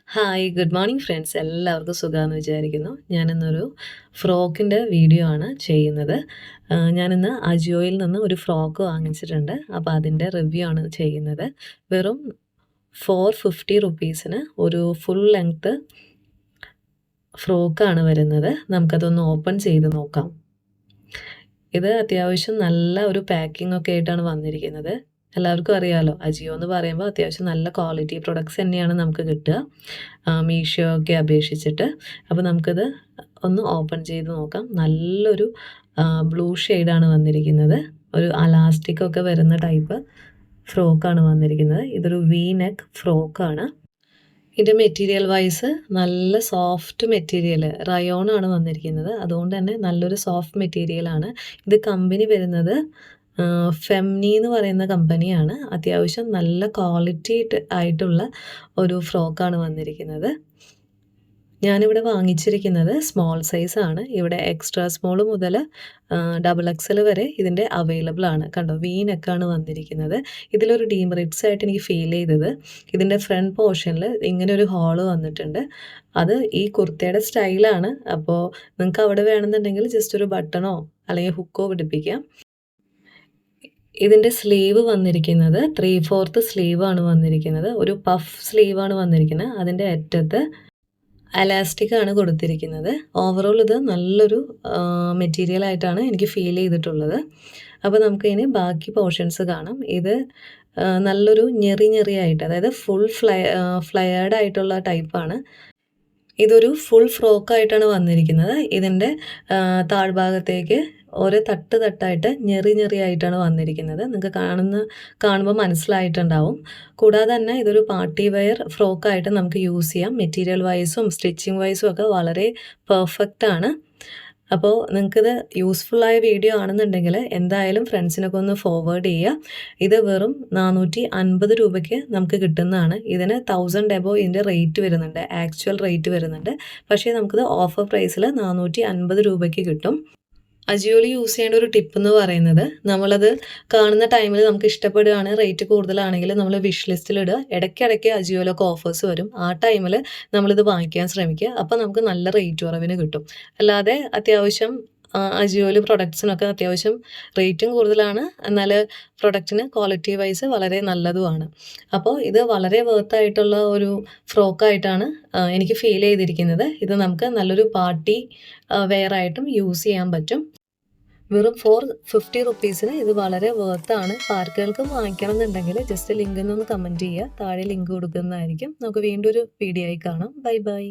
Hi good morning friends, എല്ലാവർക്കും സുഖമാണെന്ന് വിചാരിക്കുന്നു. ഞാനിന്നൊരു ഫ്രോക്കിൻ്റെ വീഡിയോ ആണ് ചെയ്യുന്നത്. ഞാനിന്ന് അജിയോയിൽ നിന്ന് ഒരു ഫ്രോക്ക് വാങ്ങിച്ചിട്ടുണ്ട്. അപ്പോൾ അതിൻ്റെ റിവ്യൂ ആണ് ചെയ്യുന്നത്. വെറും 450 റുപ്പീസിന് ഒരു ഫുൾ ലെങ്ത്ത് ഫ്രോക്കാണ് വരുന്നത്. നമുക്കതൊന്ന് ഓപ്പൺ ചെയ്ത് നോക്കാം. ഇത് അത്യാവശ്യം നല്ല ഒരു പാക്കിംഗ് ഒക്കെ ആയിട്ടാണ് വന്നിരിക്കുന്നത്. എല്ലാവർക്കും അറിയാമല്ലോ, അജിയോ എന്ന് പറയുമ്പോൾ അത്യാവശ്യം നല്ല ക്വാളിറ്റി പ്രൊഡക്ട്സ് തന്നെയാണ് നമുക്ക് കിട്ടുക, മീഷോ ഒക്കെ അപേക്ഷിച്ചിട്ട്. അപ്പോൾ നമുക്കിത് ഒന്ന് ഓപ്പൺ ചെയ്ത് നോക്കാം. നല്ലൊരു ബ്ലൂ ഷെയ്ഡാണ് വന്നിരിക്കുന്നത്. ഒരു അലാസ്റ്റിക് ഒക്കെ വരുന്ന ടൈപ്പ് ഫ്രോക്കാണ് വന്നിരിക്കുന്നത്. ഇതൊരു വി നെക്ക് ഫ്രോക്കാണ്. ഇതിൻ്റെ മെറ്റീരിയൽ വൈസ് നല്ല സോഫ്റ്റ് മെറ്റീരിയൽ റയോൺ ആണ് വന്നിരിക്കുന്നത്. അതുകൊണ്ട് തന്നെ നല്ലൊരു സോഫ്റ്റ് മെറ്റീരിയലാണ്. ഇത് കമ്പനി വരുന്നത് ഫെംനി എന്ന് പറയുന്ന കമ്പനിയാണ്. അത്യാവശ്യം നല്ല ക്വാളിറ്റി ആയിട്ടുള്ള ഒരു ഫ്രോക്കാണ് വന്നിരിക്കുന്നത്. ഞാനിവിടെ വാങ്ങിച്ചിരിക്കുന്നത് സ്മോൾ സൈസാണ്. ഇവിടെ എക്സ്ട്രാ സ്മോൾ മുതൽ XXL വരെ ഇതിൻ്റെ അവൈലബിൾ ആണ്. കണ്ടോ, വി നെക്കാണ് വന്നിരിക്കുന്നത്. ഇതിലൊരു ഡീമെറിറ്റ്സ് ആയിട്ട് എനിക്ക് ഫീൽ ചെയ്തത്, ഇതിൻ്റെ ഫ്രണ്ട് പോർഷനിൽ ഇങ്ങനെ ഒരു ഹോള് വന്നിട്ടുണ്ട്. അത് ഈ കുർത്തയുടെ സ്റ്റൈലാണ്. അപ്പോൾ നിങ്ങൾക്ക് അവിടെ വേണമെന്നുണ്ടെങ്കിൽ ജസ്റ്റ് ഒരു ബട്ടണോ അല്ലെങ്കിൽ ഹുക്കോ പിടിപ്പിക്കാം. ഇതിൻ്റെ സ്ലീവ് വന്നിരിക്കുന്നത് 3/4 സ്ലീവാണ് വന്നിരിക്കുന്നത്. ഒരു പഫ് സ്ലീവാണ് വന്നിരിക്കുന്നത്. അതിൻ്റെ അറ്റത്ത് അലാസ്റ്റിക് ആണ് കൊടുത്തിരിക്കുന്നത്. ഓവറോൾ ഇത് നല്ലൊരു മെറ്റീരിയൽ ആയിട്ടാണ് എനിക്ക് ഫീൽ ചെയ്തിട്ടുള്ളത്. അപ്പോൾ നമുക്ക് ഇനി ബാക്കി പോർഷൻസ് കാണാം. ഇത് നല്ലൊരു ഞെറിയായിട്ട്, അതായത് ഫുൾ ഫ്ലയേർഡ് ആയിട്ടുള്ള ടൈപ്പാണ്. ഇതൊരു ഫുൾ ഫ്രോക്കായിട്ടാണ് വന്നിരിക്കുന്നത്. ഇതിൻ്റെ താഴ്ഭാഗത്തേക്ക് ഓരോ തട്ടായിട്ട് ഞെറിയായിട്ടാണ് വന്നിരിക്കുന്നത്. നിങ്ങൾക്ക് കാണുമ്പോൾ മനസ്സിലായിട്ടുണ്ടാവും. കൂടാതെ തന്നെ ഇതൊരു പാർട്ടി വെയർ ഫ്രോക്കായിട്ട് നമുക്ക് യൂസ് ചെയ്യാം. മെറ്റീരിയൽ വൈസും സ്റ്റിച്ചിങ് വൈസും ഒക്കെ വളരെ പെർഫെക്റ്റ് ആണ്. അപ്പോൾ നിങ്ങൾക്കിത് യൂസ്ഫുള്ളായ വീഡിയോ ആണെന്നുണ്ടെങ്കിൽ എന്തായാലും ഫ്രണ്ട്സിനൊക്കെ ഒന്ന് ഫോർവേഡ് ചെയ്യുക. ഇത് വെറും 450 രൂപയ്ക്ക് നമുക്ക് കിട്ടുന്നതാണ്. ഇതിന് 1000 എബോ ഇതിൻ്റെ റേറ്റ് വരുന്നുണ്ട്, ആക്ച്വൽ റേറ്റ് വരുന്നുണ്ട്. പക്ഷേ നമുക്കിത് ഓഫർ പ്രൈസിൽ 450 രൂപയ്ക്ക് കിട്ടും. അജിയോയിൽ യൂസ് ചെയ്യേണ്ട ഒരു ടിപ്പ് എന്ന് പറയുന്നത്, നമ്മളത് കാണുന്ന ടൈമിൽ നമുക്ക് ഇഷ്ടപ്പെടുകയാണ്, റേറ്റ് കൂടുതലാണെങ്കിൽ നമ്മൾ വിഷ് ലിസ്റ്റിലിടുക. ഇടയ്ക്കിടയ്ക്ക് അജിയോയിലൊക്കെ ഓഫേഴ്സ് വരും. ആ ടൈമിൽ നമ്മളിത് വാങ്ങിക്കാൻ ശ്രമിക്കുക. അപ്പോൾ നമുക്ക് നല്ല റേറ്റ് കുറവിന് കിട്ടും. അല്ലാതെ അത്യാവശ്യം അജിയോയിൽ പ്രൊഡക്ട്സിനൊക്കെ അത്യാവശ്യം റേറ്റും കൂടുതലാണ്, എന്നാൽ പ്രൊഡക്റ്റിന് ക്വാളിറ്റി വൈസ് വളരെ നല്ലതുമാണ്. അപ്പോൾ ഇത് വളരെ വേർത്തായിട്ടുള്ള ഒരു ഫ്രോക്കായിട്ടാണ് എനിക്ക് ഫീൽ ചെയ്തിരിക്കുന്നത്. ഇത് നമുക്ക് നല്ലൊരു പാർട്ടി വെയറായിട്ടും യൂസ് ചെയ്യാൻ പറ്റും. വെറും 450 റുപ്പീസിന് ഇത് വളരെ വേർത്താണ്. ആർക്കുകൾക്കും വാങ്ങിക്കണം എന്നുണ്ടെങ്കിൽ ജസ്റ്റ് ലിങ്ക് ഒന്ന് കമൻറ്റ് ചെയ്യുക. താഴെ ലിങ്ക് കൊടുക്കുന്നതായിരിക്കും. നമുക്ക് വീണ്ടും ഒരു വീഡിയോ ആയി കാണാം. ബൈ.